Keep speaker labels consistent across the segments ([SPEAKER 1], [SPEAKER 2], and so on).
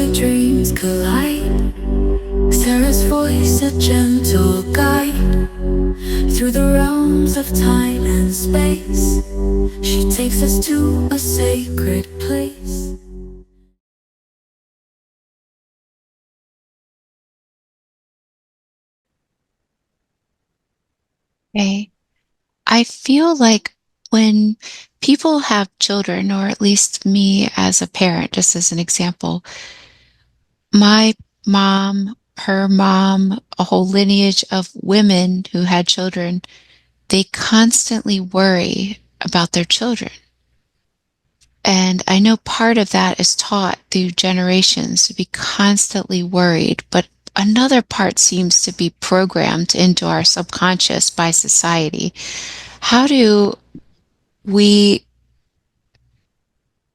[SPEAKER 1] where dreams collide. Sarah's voice, a gentle guide through the realms of time and space. She takes us to a sacred place.
[SPEAKER 2] Okay. I feel like when people have children, or at least me as a parent, just as an example, my mom, her mom, a whole lineage of women who had children, they constantly worry about their children. And I know part of that is taught through generations to be constantly worried, but another part seems to be programmed into our subconscious by society. How do we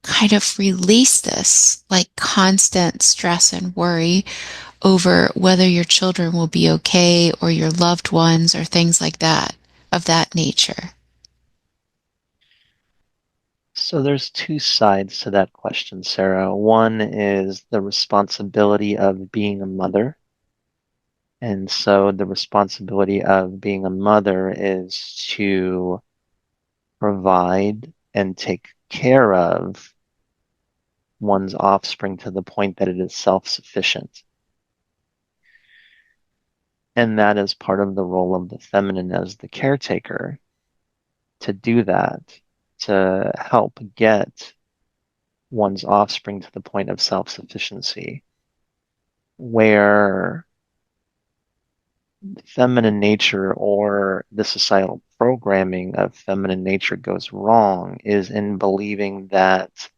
[SPEAKER 2] kind of release this like constant stress and worry over whether your children will be okay or your loved ones or things like that of that nature?
[SPEAKER 3] So there's two sides to that question, Sarah. One is the responsibility of being a mother. And so the responsibility of being a mother is to provide and take care of one's offspring to the point that it is self-sufficient. And that is part of the role of the feminine as the caretaker to do that, to help get one's offspring to the point of self-sufficiency, where feminine nature or the societal programming of feminine nature goes wrong is in believing that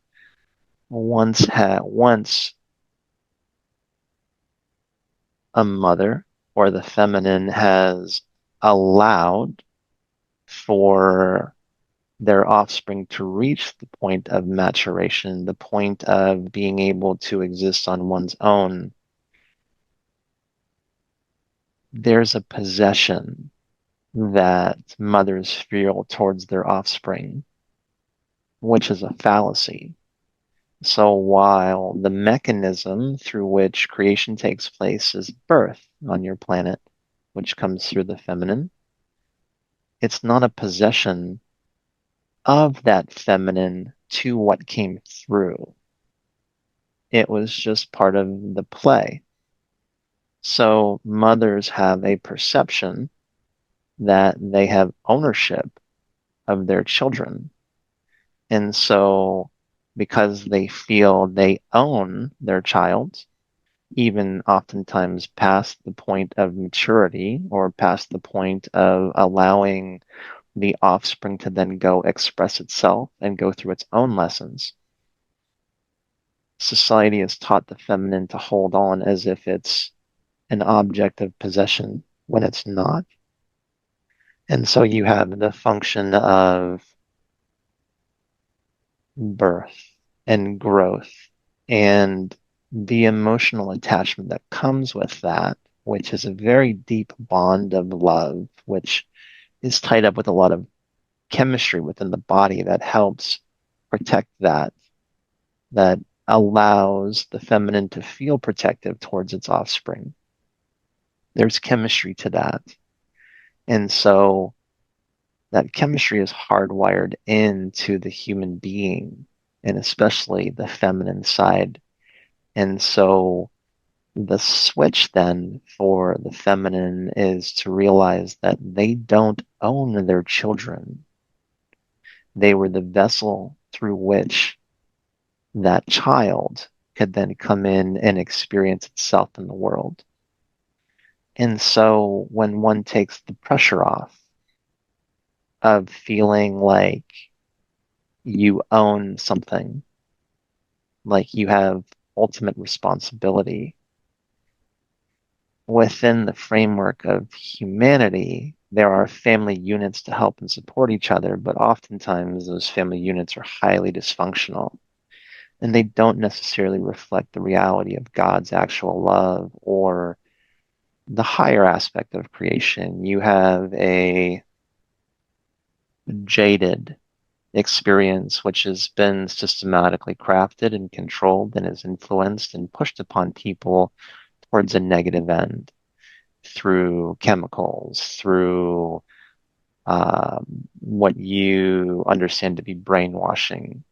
[SPEAKER 3] once a mother or the feminine has allowed for their offspring to reach the point of maturation, the point of being able to exist on one's own, there's a possession that mothers feel towards their offspring, which is a fallacy. So while the mechanism through which creation takes place is birth on your planet, which comes through the feminine, it's not a possession of that feminine to what came through. It was just part of the play. So mothers have a perception that they have ownership of their children. And so because they feel they own their child, even oftentimes past the point of maturity or past the point of allowing the offspring to then go express itself and go through its own lessons, society has taught the feminine to hold on as if it's an object of possession when it's not. And so you have the function of birth and growth and the emotional attachment that comes with that, which is a very deep bond of love, which is tied up with a lot of chemistry within the body that helps protect that allows the feminine to feel protective towards its offspring. There's chemistry to that. And so that chemistry is hardwired into the human being, and especially the feminine side. And so the switch then for the feminine is to realize that they don't own their children. They were the vessel through which that child could then come in and experience itself in the world. And so when one takes the pressure off of feeling like you own something, like you have ultimate responsibility within the framework of humanity, there are family units to help and support each other, but oftentimes those family units are highly dysfunctional and they don't necessarily reflect the reality of God's actual love or the higher aspect of creation. You have a jaded experience, which has been systematically crafted and controlled and is influenced and pushed upon people towards a negative end through chemicals, through what you understand to be brainwashing,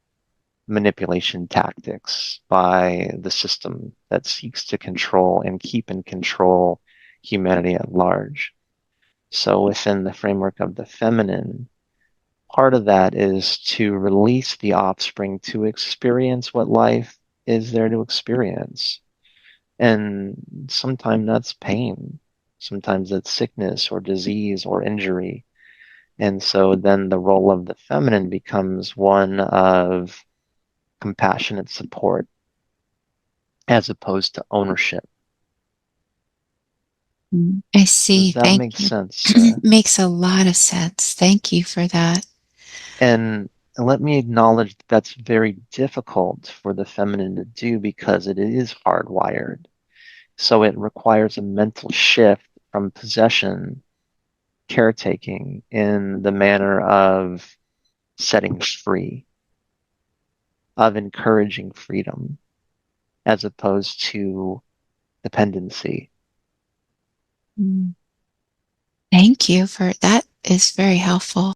[SPEAKER 3] manipulation tactics by the system that seeks to control and keep in control humanity at large. So within the framework of the feminine, part of that is to release the offspring to experience what life is there to experience. And sometimes that's pain. Sometimes it's sickness or disease or injury. And so then the role of the feminine becomes one of compassionate support as opposed to ownership.
[SPEAKER 2] I see.
[SPEAKER 3] Does that
[SPEAKER 2] Thank
[SPEAKER 3] make
[SPEAKER 2] you.
[SPEAKER 3] sense, Sarah?
[SPEAKER 2] Makes a lot of sense. Thank you for that.
[SPEAKER 3] And let me acknowledge that that's very difficult for the feminine to do because it is hardwired. So it requires a mental shift from possession, caretaking in the manner of setting free, of encouraging freedom, as opposed to dependency.
[SPEAKER 2] Thank you for that is very helpful.